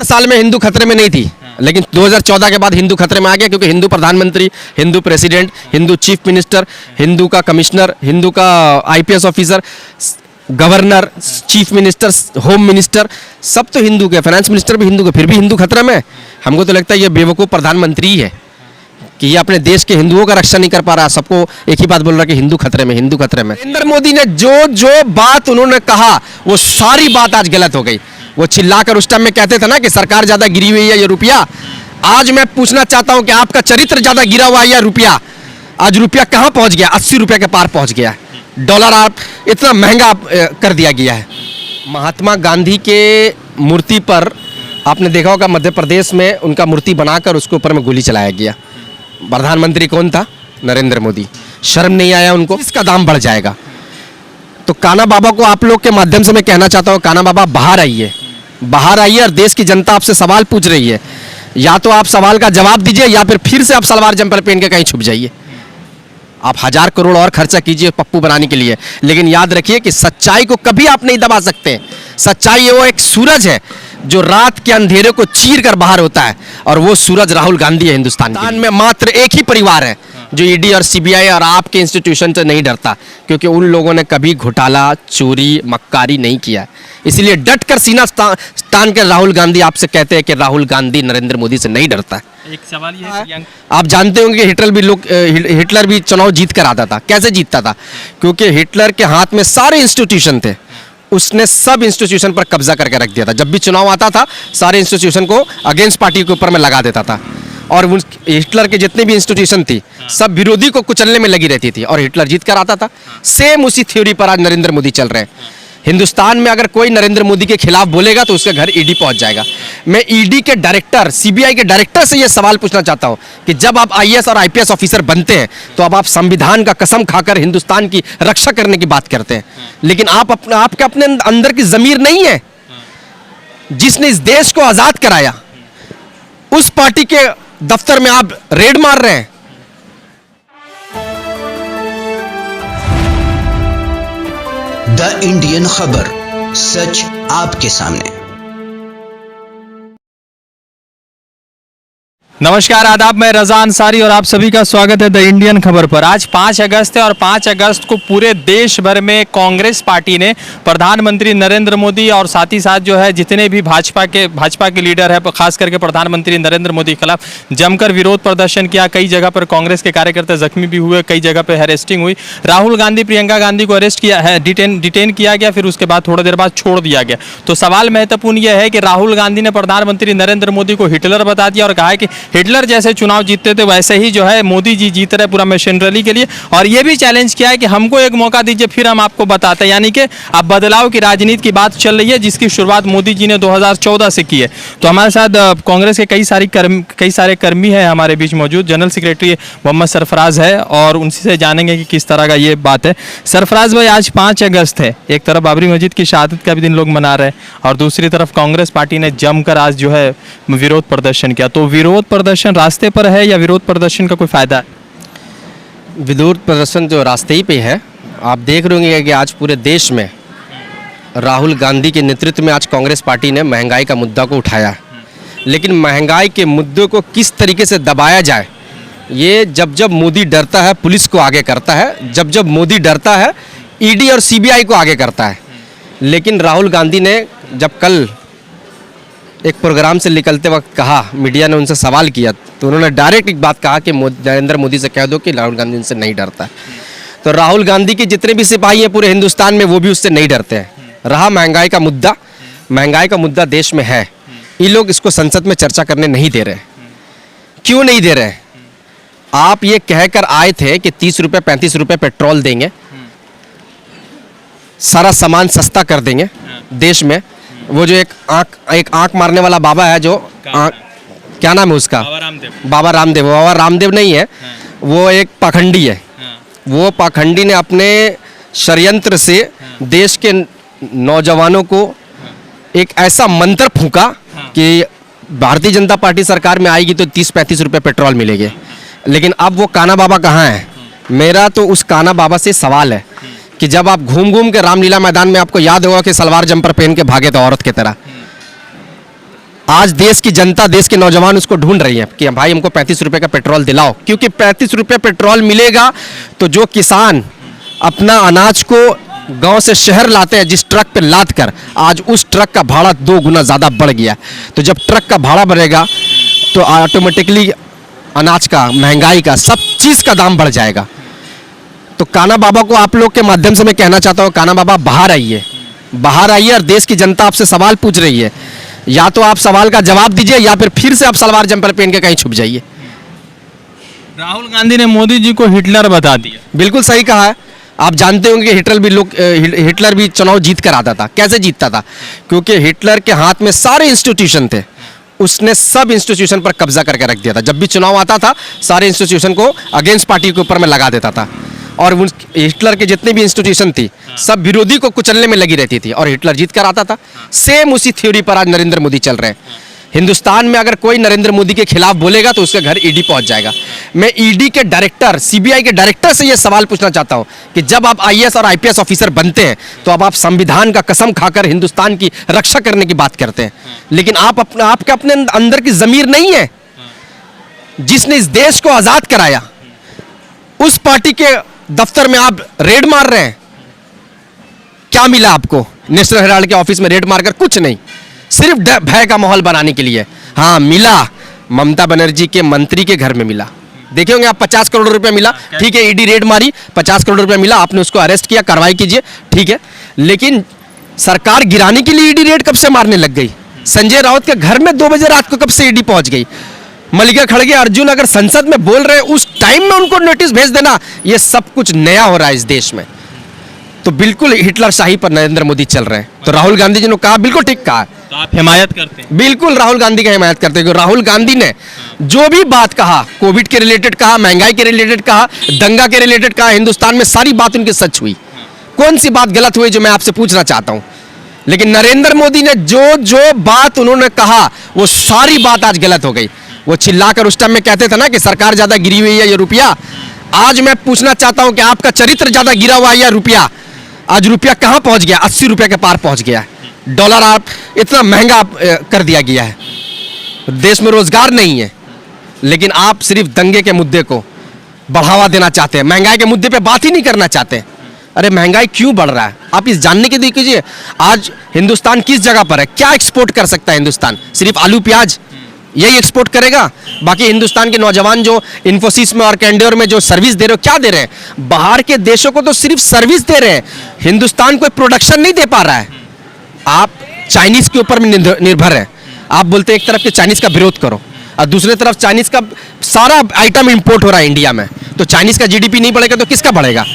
साल में हिंदू खतरे में नहीं थी, लेकिन 2014 के बाद हिंदू खतरे में आ गया, क्योंकि हिंदू प्रधानमंत्री, Hindu president, Hindu chief minister, Hindu का कमिश्नर, हिंदू का IPS officer, governor, chief minister, home minister, सब तो हिंदू के, फाइनेंस मिनिस्टर भी हिंदू के, फिर भी हिंदू खतरे में। हमको तो लगता है ये बेवकूफ़ प्रधानमंत्री ही है कि ये अपने देश के हिंदुओं का रक्षा नहीं कर पा रहा, सबको एक ही बात बोल रहा है कि हिंदू खतरे में, हिंदू खतरे में। नरेंद्र मोदी ने जो जो बात उन्होंने कहा वो सारी बात आज गलत हो गई। वो चिल्लाकर उस टाइम में कहते थे ना कि सरकार ज्यादा गिरी हुई है, ये रुपया। आज मैं पूछना चाहता हूं कि आपका चरित्र ज्यादा गिरा हुआ है या रुपया? आज रुपया कहां पहुंच गया? 80 रुपये के पार पहुंच गया। डॉलर आप इतना महंगा कर दिया गया है। महात्मा गांधी के मूर्ति पर आपने देखा होगा मध्य प्रदेश में उनका मूर्ति बनाकर उसके ऊपर में गोली चलाया गया। प्रधानमंत्री कौन था? नरेंद्र मोदी। शर्म नहीं आया उनको? इसका दाम बढ़ जाएगा। तो काना बाबा को आप लोग के माध्यम से मैं कहना चाहता हूँ, काना बाबा बाहर आइए, बाहर आइए और देश की जनता आपसे सवाल पूछ रही है। या तो आप सवाल का जवाब दीजिए या फिर से आप सलवार जंपर पहन के कहीं छुप जाइए। आप 1000 करोड़ और खर्चा कीजिए पप्पू बनाने के लिए, लेकिन याद रखिए कि सच्चाई को कभी आप नहीं दबा सकते। सच्चाई वो एक सूरज है जो रात के अंधेरे को चीर कर बाहर होता है, और वो सूरज राहुल गांधी है। हिंदुस्तान में मात्र एक ही परिवार है जो ईडी और सीबीआई और आपके इंस्टीट्यूशन से नहीं डरता, क्योंकि उन लोगों ने कभी घोटाला, चोरी, मक्कारी नहीं किया। इसलिए डट कर सीना तान कर राहुल गांधी आपसे कहते हैं कि राहुल गांधी नरेंद्र मोदी से नहीं डरता। एक सवाल ये है कि आप जानते होंगे कि हिटलर भी चुनाव जीत कर आता था। कैसे जीतता था? क्योंकि हिटलर के हाथ में सारे इंस्टीट्यूशन थे, उसने सब इंस्टीट्यूशन पर कब्जा करके रख दिया था। जब भी चुनाव आता था सारे इंस्टीट्यूशन को अगेंस्ट पार्टी के ऊपर में लगा देता था, और हिटलर के जितने भी इंस्टीट्यूशन थी सब विरोधी को कुचलने में लगी रहती थी, और हिटलर जीत कर आता था। सेम उसी थ्योरी पर आज नरेंद्र मोदी चल रहे हैं। हिंदुस्तान में अगर कोई नरेंद्र मोदी के खिलाफ बोलेगा तो उसके घर ईडी पहुंच जाएगा। मैं ईडी के डायरेक्टर, सीबीआई के डायरेक्टर से यह सवाल पूछना चाहता हूं कि जब आप आईएएस और आईपीएस ऑफिसर बनते हैं तो अब आप संविधान का कसम खाकर हिंदुस्तान की रक्षा करने की बात करते हैं, लेकिन आपके अपने अंदर की जमीर नहीं है। जिसने इस देश को आजाद कराया उस पार्टी के दफ्तर में आप रेड मार रहे हैं। द इंडियन खबर, सच आपके सामने। नमस्कार, आदाब, मैं रजा अंसारी और आप सभी का स्वागत है द इंडियन खबर पर। आज 5 अगस्त है और 5 अगस्त को पूरे देश भर में कांग्रेस पार्टी ने प्रधानमंत्री नरेंद्र मोदी और साथ ही साथ जो है जितने भी भाजपा के लीडर है, खास करके प्रधानमंत्री नरेंद्र मोदी के खिलाफ जमकर विरोध प्रदर्शन किया। कई जगह पर कांग्रेस के कार्यकर्ता जख्मी भी हुए, कई जगह पर हैरेस्टिंग हुई। राहुल गांधी, प्रियंका गांधी को अरेस्ट किया है, डिटेन किया गया, फिर उसके बाद थोड़ी देर बाद छोड़ दिया गया। तो सवाल महत्वपूर्ण यह है कि राहुल गांधी ने प्रधानमंत्री नरेंद्र मोदी को हिटलर बता दिया और कहा है कि हिटलर जैसे चुनाव जीतते थे वैसे ही जो है मोदी जी जीत रहे पूरा मशीनरी के लिए, और ये भी चैलेंज किया है कि हमको एक मौका दीजिए फिर हम आपको बताते हैं। यानी कि अब बदलाव की राजनीति की बात चल रही है, जिसकी शुरुआत मोदी जी ने 2014 से की है। तो हमारे साथ कांग्रेस के कई सारे कर्मी हैं हमारे बीच मौजूद। जनरल सेक्रेटरी मोहम्मद सरफराज है और उनसे से जानेंगे कि किस तरह का ये बात है। सरफराज भाई, आज 5 अगस्त है, एक तरफ बाबरी मस्जिद की शहादत का भी दिन लोग मना रहे हैं और दूसरी तरफ कांग्रेस पार्टी ने जमकर आज जो है विरोध प्रदर्शन किया। तो विरोध प्रदर्शन रास्ते पर है या विरोध प्रदर्शन का कोई फायदा है? विरोध प्रदर्शन जो रास्ते ही पे है। आप देख रहे होंगे कि आज पूरे देश में राहुल गांधी के नेतृत्व में आज कांग्रेस पार्टी ने महंगाई का मुद्दा को उठाया, लेकिन महंगाई के मुद्दे को किस तरीके से दबाया जाए, ये जब जब मोदी डरता है पुलिस को आगे करता है, जब जब मोदी डरता है ईडी और सीबीआई को आगे करता है। लेकिन राहुल गांधी ने जब कल एक प्रोग्राम से निकलते वक्त कहा, मीडिया ने उनसे सवाल किया तो उन्होंने डायरेक्ट एक बात कहा कि नरेंद्र मोदी से कह दो कि राहुल गांधी उनसे नहीं डरता। तो राहुल गांधी के जितने भी सिपाही हैं पूरे हिंदुस्तान में वो भी उससे नहीं डरते हैं। रहा महंगाई का मुद्दा देश में है, ये लोग इसको संसद में चर्चा करने नहीं दे रहे। क्यों नहीं दे रहे? आप ये कहकर आए थे कि 30 रुपये 35 रुपये पेट्रोल देंगे, सारा सामान सस्ता कर देंगे देश में। वो जो एक आंख मारने वाला बाबा है, जो क्या नाम है उसका, बाबा रामदेव नहीं है, वो एक पाखंडी है। वो पाखंडी ने अपने षड्यंत्र से देश के नौजवानों को एक ऐसा मंत्र फूंका कि भारतीय जनता पार्टी सरकार में आएगी तो 30-35 रुपये पेट्रोल मिलेंगे। लेकिन अब वो काना बाबा कहाँ है? मेरा तो उस काना बाबा से सवाल है कि जब आप घूम घूम के रामलीला मैदान में, आपको याद होगा कि सलवार जंपर पहन के भागे थे औरत की तरह, आज देश की जनता, देश के नौजवान उसको ढूंढ रही है कि भाई हमको 35 रुपए का पेट्रोल दिलाओ, क्योंकि 35 रुपए पेट्रोल मिलेगा तो जो किसान अपना अनाज को गांव से शहर लाते हैं जिस ट्रक पे लाद कर, आज उस ट्रक का भाड़ा 2 गुना ज़्यादा बढ़ गया। तो जब ट्रक का भाड़ा बढ़ेगा तो ऑटोमेटिकली अनाज का, महंगाई का, सब चीज़ का दाम बढ़ जाएगा। तो काना बाबा को आप लोग के माध्यम से मैं कहना चाहता हूँ, काना बाबा बाहर आइए, बाहर आइए और देश की जनता आपसे सवाल पूछ रही है। या तो आप सवाल का जवाब दीजिए या फिर से आप सलवार जंपर पहन के कहीं छुप जाइए। राहुल गांधी ने मोदी जी को हिटलर बता दिया। बिल्कुल सही कहा है। आप जानते होंगे कि हिटलर भी चुनाव जीत कर आता था। कैसे जीतता था? क्योंकि हिटलर के हाथ में सारे इंस्टीट्यूशन थे, उसने सब इंस्टीट्यूशन पर कब्जा करके रख दिया था। जब भी चुनाव आता था सारे इंस्टीट्यूशन को अगेंस्ट पार्टी के ऊपर में लगा देता था, और हिटलर के जितने भी इंस्टीट्यूशन थी सब विरोधी को कुचलने में लगी रहती थी और हिटलर जीत कर आता था। सेम उसी थ्योरी पर आज नरेंद्र मोदी चल रहे हैं। हिंदुस्तान में अगर कोई नरेंद्र मोदी के खिलाफ बोलेगा तो उसके घर ईडी पहुंच जाएगा। मैं ईडी के डायरेक्टर, सीबीआई के डायरेक्टर से यह सवाल पूछना चाहता हूं कि जब आप आईएएस और आईपीएस ऑफिसर बनते हैं तो अब आप संविधान का कसम खाकर हिंदुस्तान की रक्षा करने की बात करते हैं, लेकिन आपके अपने अंदर की जमीर नहीं है। जिसने इस देश को आजाद कराया उस पार्टी के दफ्तर में आप रेड मार रहे हैं। क्या मिला आपको? नेशनल हेराल्ड के ऑफिस में रेड मारकर कुछ नहीं, सिर्फ भय का माहौल बनाने के लिए। हाँ, मिला ममता बनर्जी के मंत्री के घर में मिला। देखे होंगे आप, 50 करोड़ रुपए मिला। ठीक है, ईडी रेड मारी, 50 करोड़ रुपए मिला, आपने उसको अरेस्ट किया, कार्रवाई कीजिए, ठीक है। लेकिन सरकार गिराने के लिए ईडी रेड कब से मारने लग गई? संजय राउत के घर में 2 बजे रात को कब से ईडी पहुंच गई? मल्लिका खड़गे, अर्जुन अगर संसद में बोल रहे हैं उस टाइम में उनको नोटिस भेज देना, ये सब कुछ नया हो रहा है इस देश में। तो बिल्कुल हिटलर शाही पर नरेंद्र मोदी चल रहे हैं। तो राहुल गांधी जी ने कहा, बिल्कुल ठीक कहा। तो आप हिमायत करते हैं? बिल्कुल राहुल गांधी का हिमायत करते हैं। राहुल गांधी ने जो भी बात कहा, कोविड के रिलेटेड कहा, महंगाई के रिलेटेड कहा, दंगा के रिलेटेड कहा, हिंदुस्तान में सारी बात उनकी सच हुई। कौन सी बात गलत हुई जो मैं आपसे पूछना चाहता हूं? लेकिन नरेंद्र मोदी ने जो बात उन्होंने कहा वो सारी बात आज गलत हो गई। वो चिल्लाकर उस टाइम में कहते थे ना कि सरकार ज्यादा गिरी हुई है, ये रुपया। आज मैं पूछना चाहता हूं कि आपका चरित्र ज्यादा गिरा हुआ है या रुपया? आज रुपया कहां पहुंच गया? 80 रुपये के पार पहुंच गया है। डॉलर आप इतना महंगा कर दिया गया है। देश में रोजगार नहीं है, लेकिन आप सिर्फ दंगे के मुद्दे को बढ़ावा देना चाहते हैं, महंगाई के मुद्दे पे बात ही नहीं करना चाहते। अरे महंगाई क्यों बढ़ रहा है आप इस जानने के लिए कीजिए। आज हिंदुस्तान किस जगह पर है? क्या एक्सपोर्ट कर सकता है हिंदुस्तान? सिर्फ आलू प्याज यही एक्सपोर्ट करेगा? बाकी हिंदुस्तान के नौजवान जो इन्फोसिस में और कैंडेयर में जो सर्विस दे रहे हो, क्या दे रहे हैं? बाहर के देशों को तो सिर्फ सर्विस दे रहे हैं, हिंदुस्तान कोई प्रोडक्शन नहीं दे पा रहा है। आप चाइनीज के ऊपर निर्भर है। आप बोलते हैं एक तरफ के चाइनीज का विरोध करो और दूसरी तरफ चाइनीज का सारा आइटम इंपोर्ट हो रहा है इंडिया में, तो चाइनीज का जीडीपी नहीं बढ़ेगा तो किसका बढ़ेगा?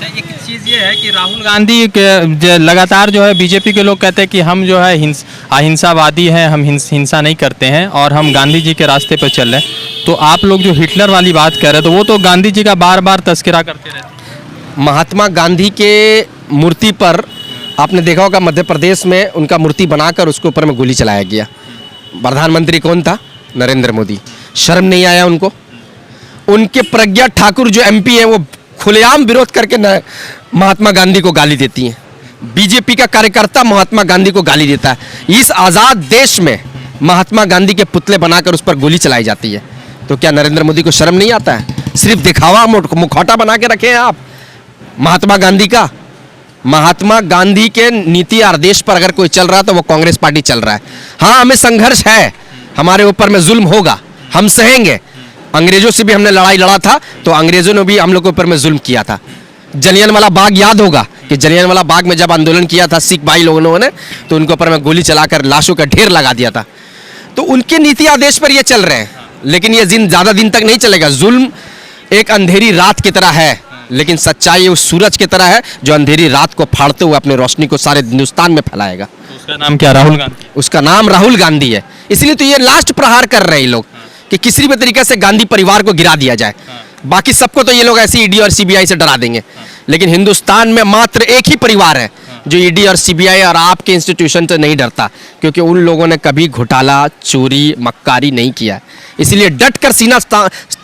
एक चीज़ ये है कि राहुल गांधी के लगातार जो है बीजेपी के लोग कहते हैं कि हम जो है अहिंसावादी हैं, हम हिंसा नहीं करते हैं और हम गांधी जी के रास्ते पर चल रहे हैं। तो आप लोग जो हिटलर वाली बात कर रहे हैं तो वो तो गांधी जी का बार बार तस्करा करते रहते हैं। महात्मा गांधी के मूर्ति पर आपने देखा होगा मध्य प्रदेश में उनका मूर्ति बनाकर उसके ऊपर में गोली चलाया गया। प्रधानमंत्री कौन था? नरेंद्र मोदी। शर्म नहीं आया उनको? उनके प्रज्ञा ठाकुर जो एमपी है वो खुलेआम विरोध करके महात्मा गांधी को गाली देती हैं। बीजेपी का कार्यकर्ता महात्मा गांधी को गाली देता है। इस आज़ाद देश में महात्मा गांधी के पुतले बनाकर उस पर गोली चलाई जाती है। तो क्या नरेंद्र मोदी को शर्म नहीं आता है? सिर्फ दिखावा, मुखौटा बना के रखे हैं आप महात्मा गांधी का। महात्मा गांधी के नीति आदेश पर अगर कोई चल रहा है तो वो कांग्रेस पार्टी चल रहा है। हाँ, हमें संघर्ष है, हमारे ऊपर में जुल्म होगा, हम सहेंगे। अंग्रेजों से भी हमने लड़ाई लड़ा था तो अंग्रेजों ने भी हम लोग के ऊपर में जुल्म किया था। जलियांवाला बाग याद होगा कि जलियांवाला बाग में जब आंदोलन किया था सिख भाई लोगों ने, तो उनके ऊपर में गोली चलाकर लाशों का ढेर लगा दिया था। तो उनके नीति आदेश पर ये चल रहे हैं, लेकिन ये ज़्यादा दिन तक नहीं चलेगा। जुल्म एक अंधेरी रात की तरह है, लेकिन सच्चाई उस सूरज की तरह है जो अंधेरी रात को फाड़ते हुए अपनी रोशनी को सारे हिंदुस्तान में फैलाएगा। उसका नाम क्या? राहुल गांधी। उसका नाम राहुल गांधी है। इसलिए तो ये लास्ट प्रहार कर रहे हैं ये लोग कि किसी भी तरीके से गांधी परिवार को गिरा दिया जाए। बाकी सबको तो ये लोग ऐसे ईडी और सीबीआई से डरा देंगे, लेकिन हिंदुस्तान में मात्र एक ही परिवार है जो ईडी और सीबीआई और आपके इंस्टीट्यूशन से नहीं डरता, क्योंकि उन लोगों ने कभी घोटाला, चोरी, मक्कारी नहीं किया। इसलिए डट कर सीना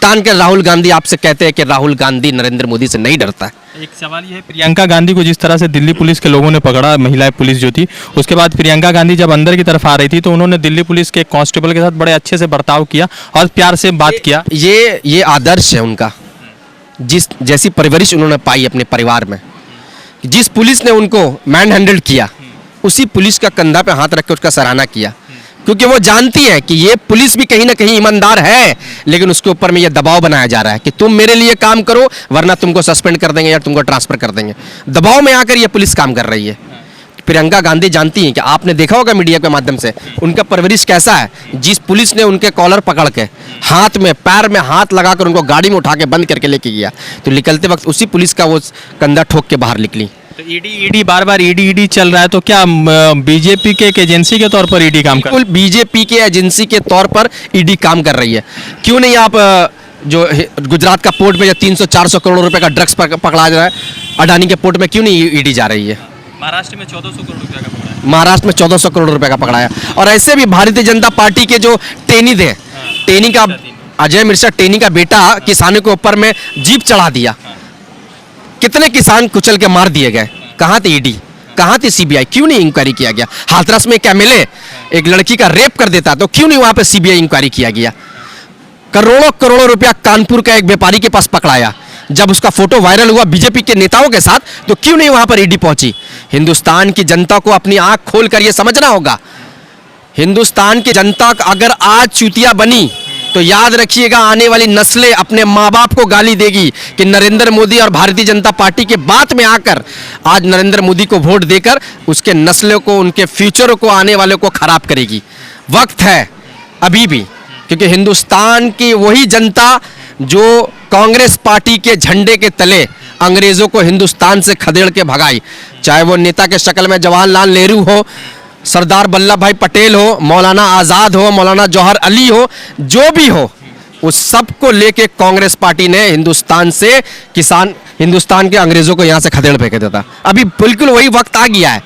हिंदुस्तान के राहुल गांधी आपसे कहते हैं कि राहुल गांधी नरेंद्र मोदी से नहीं डरता है। एक सवाल ये है, प्रियंका गांधी को जिस तरह से दिल्ली पुलिस के लोगों ने पकड़ा, महिला पुलिस जो थी, उसके बाद प्रियंका गांधी जब अंदर की तरफ आ रही थी तो उन्होंने दिल्ली पुलिस के कांस्टेबल के साथ बड़े अच्छे से बर्ताव किया और प्यार से बात किया। ये आदर्श है उनका, जैसी परवरिश उन्होंने पाई अपने परिवार में, जिस पुलिस ने उनको मैन हैंडल्ड किया उसी पुलिस का कंधा पे हाथ रख के उसका सराहना किया, क्योंकि वो जानती है कि ये पुलिस भी कहीं ना कहीं ईमानदार है, लेकिन उसके ऊपर में ये दबाव बनाया जा रहा है कि तुम मेरे लिए काम करो वरना तुमको सस्पेंड कर देंगे या तुमको ट्रांसफर कर देंगे। दबाव में आकर ये पुलिस काम कर रही है। प्रियंका गांधी जानती हैं कि आपने देखा होगा मीडिया के माध्यम से उनका परवरिश कैसा है। जिस पुलिस ने उनके कॉलर पकड़ के हाथ में पैर में हाथ लगाकर उनको गाड़ी में उठा के बंद करके लेके गया, तो निकलते वक्त उसी पुलिस का वो कंधा ठोक के बाहर निकली। तो ईडी बार बार ईडी चल रहा है, तो क्या बीजेपी के एक एजेंसी के तौर पर ईडी काम कर रही है? बिल्कुल बीजेपी के एजेंसी के तौर पर ईडी काम कर रही है। क्यों नहीं आप जो गुजरात का पोर्ट में जो 300-400 करोड़ रुपए का ड्रग्स पकड़ा जा रहा है, अडानी के पोर्ट में क्यों नहीं ईडी जा रही है? महाराष्ट्र में 1400 करोड़ रुपए का पकड़ा है। महाराष्ट्र में 1400 करोड़ रुपए का पकड़ाया। और ऐसे भी भारतीय जनता पार्टी के जो टेनी थे, टेनी का अजय मिर्चा टेनी का बेटा किसानों के ऊपर में जीप चढ़ा दिया, कितने किसान कुचल के मार दिए गए। कहाँ थे ईडी, कहाँ थी सीबीआई, क्यों नहीं इंक्वायरी किया गया? हाथरस में एक एमएलए एक लड़की का रेप कर देता तो क्यों नहीं वहां पे सीबीआई इंक्वायरी किया गया? करोड़ों करोड़ों रुपया कानपुर का एक व्यापारी के पास पकड़ाया, जब उसका फोटो वायरल हुआ बीजेपी के नेताओं के साथ, तो क्यों नहीं वहां पर ईडी पहुंची? हिंदुस्तान की जनता को अपनी आंख खोल कर यह समझना होगा। हिंदुस्तान की जनता अगर आज चूतिया बनी तो याद रखिएगा आने वाली नस्लें अपने माँ बाप को गाली देगी कि नरेंद्र मोदी और भारतीय जनता पार्टी के बात में आकर आज नरेंद्र मोदी को वोट देकर उसके नस्लों को, उनके फ्यूचर को, आने वाले को खराब करेगी। वक्त है अभी भी, क्योंकि हिंदुस्तान की वही जनता जो कांग्रेस पार्टी के झंडे के तले अंग्रेजों को हिंदुस्तान से खदेड़ के भगाई, चाहे वो नेता के शक्ल में जवाहरलाल नेहरू हो, सरदार वल्लभ भाई पटेल हो, मौलाना आज़ाद हो, मौलाना जौहर अली हो, जो भी हो, उस सब को लेके कांग्रेस पार्टी ने हिंदुस्तान के अंग्रेजों को यहाँ से खदेड़ फेंक देता। अभी बिल्कुल वही वक्त आ गया है।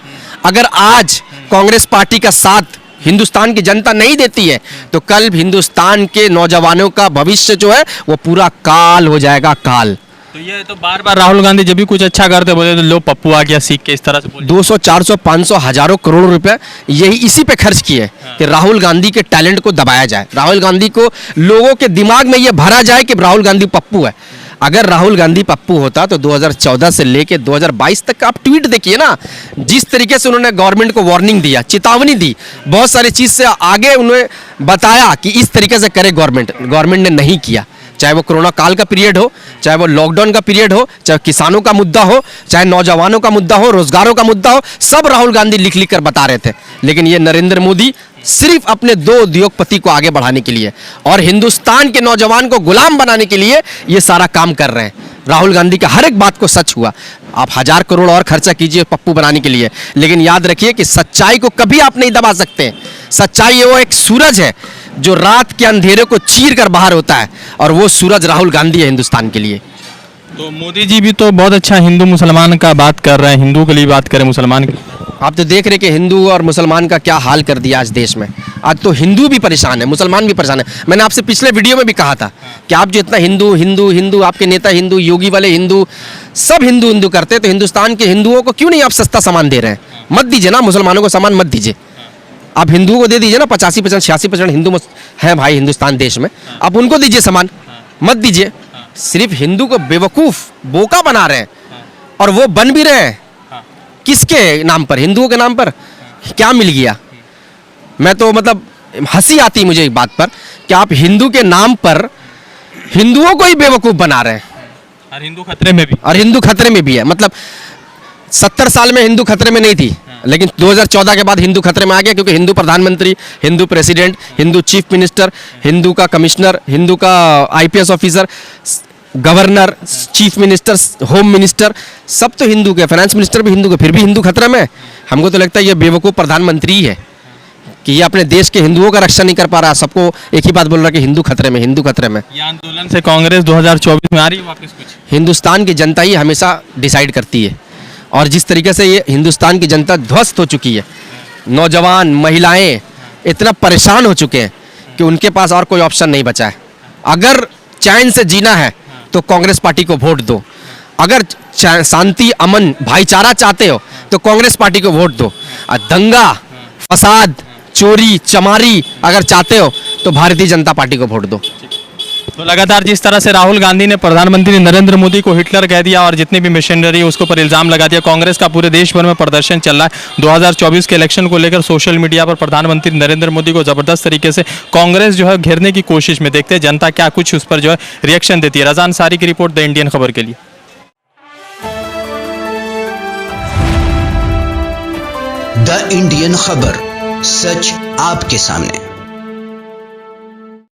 अगर आज कांग्रेस पार्टी का साथ हिंदुस्तान की जनता नहीं देती है तो कल हिंदुस्तान के नौजवानों का भविष्य जो है वो पूरा काल हो जाएगा, काल। तो ये तो बार बार राहुल गांधी जब भी कुछ अच्छा करते बोले तो लो पप्पू आ गया सीख के, इस तरह से 200, 400, 500, हजारों करोड़ रुपए यही इसी पे खर्च किए कि राहुल गांधी के टैलेंट को दबाया जाए, राहुल गांधी को लोगों के दिमाग में ये भरा जाए कि राहुल गांधी पप्पू है। अगर राहुल गांधी पप्पू होता तो 2014 से लेके 2022 तक आप ट्वीट देखिए ना, जिस तरीके से उन्होंने गवर्नमेंट को वार्निंग दिया, चेतावनी दी, बहुत सारी चीज से आगे उन्हें बताया कि इस तरीके से करे गवर्नमेंट ने नहीं किया। चाहे वो कोरोना काल का पीरियड हो, चाहे वो लॉकडाउन का पीरियड हो, चाहे किसानों का मुद्दा हो, चाहे नौजवानों का मुद्दा हो, रोजगारों का मुद्दा हो, सब राहुल गांधी लिख लिख कर बता रहे थे। लेकिन ये नरेंद्र मोदी सिर्फ अपने 2 उद्योगपति को आगे बढ़ाने के लिए और हिंदुस्तान के नौजवान को गुलाम बनाने के लिए ये सारा काम कर रहे हैं। राहुल गांधी का हर एक बात को सच हुआ। आप 1000 करोड़ और खर्चा कीजिए पप्पू बनाने के लिए, लेकिन याद रखिए कि सच्चाई को कभी आप नहीं दबा सकते। सच्चाई वो एक सूरज है जो रात के अंधेरे को चीर कर बाहर होता है, और वो सूरज राहुल गांधी है हिंदुस्तान के लिए। तो मोदी जी भी तो बहुत अच्छा हिंदू मुसलमान का बात कर रहे हैं, हिंदू के लिए बात करें, मुसलमान के लिए। आप तो देख रहे कि हिंदू और मुसलमान का क्या हाल कर दिया आज देश में। आज तो हिंदू भी परेशान है, मुसलमान भी परेशान है। मैंने आपसे पिछले वीडियो में भी कहा था कि आप जो इतना हिंदू हिंदू हिंदू, आपके नेता हिंदू, योगी वाले हिंदू, सब हिंदू हिंदू करते, तो हिंदुस्तान के हिंदुओं को क्यों नहीं आप सस्ता सामान दे रहे हैं? मत दीजिए ना, मुसलमानों को सामान मत दीजिए, आप हिंदुओं को दे दीजिए ना। 85%, 86% हिंदू हैं भाई हिंदुस्तान देश में, आप उनको दीजिए सामान, मत दीजिए। सिर्फ हिंदू को बेवकूफ बोका बना रहे हैं, और वो बन भी रहे हैं। किसके नाम पर? हिंदुओं के नाम पर। क्या मिल गया? मैं तो मतलब हंसी आती है मुझे एक बात पर कि आप हिंदू के नाम पर हिंदुओं को ही बेवकूफ बना रहे हैं, और हिंदू खतरे में भी, और हिंदू खतरे में भी है। मतलब 70 साल में हिंदू खतरे में नहीं थी, लेकिन 2014 के बाद हिंदू खतरे में आ गया, क्योंकि हिंदू प्रधानमंत्री, Hindu president, Hindu chief minister, Hindu का कमिश्नर, हिंदू का IPS officer, governor, chief minister, home minister, सब तो हिंदू के, फाइनेंस मिनिस्टर भी हिंदू के, फिर भी हिंदू खतरे में। हमको तो लगता है ये बेवकूफ़ प्रधानमंत्री है कि ये अपने देश के हिंदुओं का रक्षा नहीं कर पा रहा, सबको एक ही बात बोल रहा है कि हिंदू खतरे में, हिंदू खतरे में। ये आंदोलन से कांग्रेस 2024 में आ रही है वापस कुछ? हिंदुस्तान की जनता ही हमेशा डिसाइड करती है, और जिस तरीके से ये हिंदुस्तान की जनता ध्वस्त हो चुकी है, नौजवान, महिलाएं इतना परेशान हो चुके हैं कि उनके पास और कोई ऑप्शन नहीं बचा है। अगर चैन से जीना है तो कांग्रेस पार्टी को वोट दो। अगर शांति, अमन, भाईचारा चाहते हो तो कांग्रेस पार्टी को वोट दो। और दंगा, फसाद, चोरी, चमारी अगर चाहते हो तो भारतीय जनता पार्टी को वोट दो। तो लगातार जिस तरह से राहुल गांधी ने प्रधानमंत्री नरेंद्र मोदी को हिटलर कह दिया और जितनी भी मिशनरी है उसके ऊपर इल्जाम लगा दिया, कांग्रेस का पूरे देश भर में प्रदर्शन चल रहा है। 2024 के इलेक्शन को लेकर सोशल मीडिया पर प्रधानमंत्री नरेंद्र मोदी को जबरदस्त तरीके से कांग्रेस जो है घेरने की कोशिश में, देखते हैं जनता क्या कुछ उस पर जो है रिएक्शन देती है। रज़ा अंसारी की रिपोर्ट, द इंडियन खबर के लिए। द इंडियन खबर, सच आपके सामने।